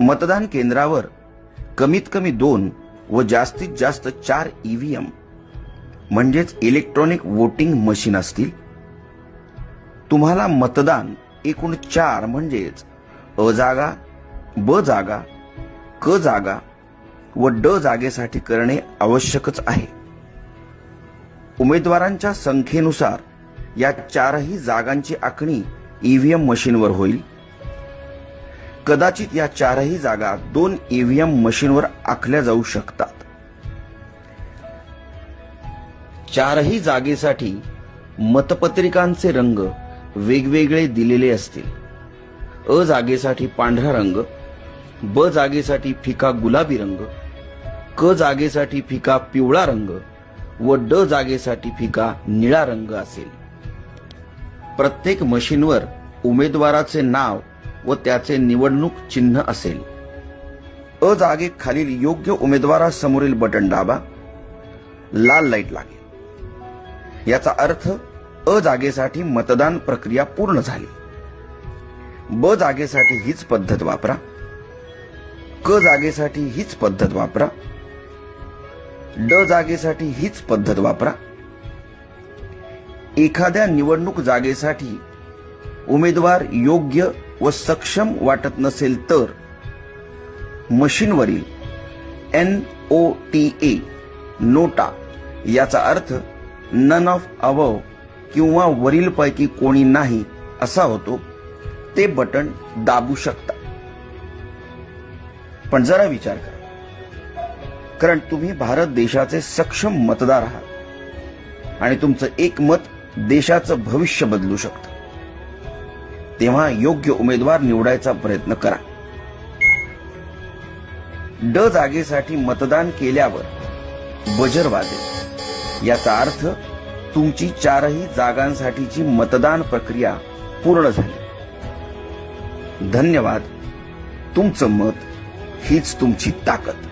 मतदान केंद्रावर कमीत कमी 2 व जास्तीत जास्त 4 ईव्हीएम म्हणजेच इलेक्ट्रॉनिक वोटिंग मशीन असतील। तुम्हाला मतदान एकूण 4 म्हणजेच अ जागा, ब जागा, क जागा व ड जागेसाठी करणे आवश्यकच आहे। उमेदवारांच्या संख्येनुसार या 4ही जागांची आखणी ईव्हीएम मशीनवर होईल। कदाचित या 4ही जागा 2 ईव्हीएम मशीनवर आखल्या जाऊ शकतात। 4ही जागेसाठी मतपत्रिकांचे रंग वेगवेगळे दिलेले असतील। अ जागेसाठी पांढरा रंग, ब जागेसाठी फिका गुलाबी रंग, क जागेसाठी फिका पिवळा रंग व ड जागेसाठी फिका निळा रंग असेल। प्रत्येक मशीनवर उमेदवाराचे नाव व त्याचे निवडणूक चिन्ह असेल। अ जागेखालील योग्य उमेदवारासमोरील बटन दाबा, लाल लाईट लागेल। याचा अर्थ अ जागेसाठी मतदान प्रक्रिया पूर्ण झाली। ब जागेसाठी हीच पद्धत वापरा, क जागेसाठी हीच पद्धत वापरा, ड जागेसाठी हीच पद्धत वापरा। एखाद्या निवडणूक जागेसाठी उमेदवार योग्य व सक्षम वाटत नसेल तर मशीनवरील NOTA नोटा याचा अर्थ नन ऑफ अबव किंवा वरीलपैकी कोणी नाही असा होतो, ते बटन दाबू शकता। पण जरा विचार करा, कारण तुम्ही भारत देशाचे सक्षम मतदार आहात आणि तुमचं एक मत देशाचं भविष्य बदलू शकतं। तेव्हा योग्य उमेदवार निवडायचा प्रयत्न करा। ड जागेसाठी मतदान केल्यावर बजर वाजेल, याचा अर्थ तुमची 4ही जागांसाठीची मतदान प्रक्रिया पूर्ण झाली। धन्यवाद। तुमचं मत हीच तुमची ताकद।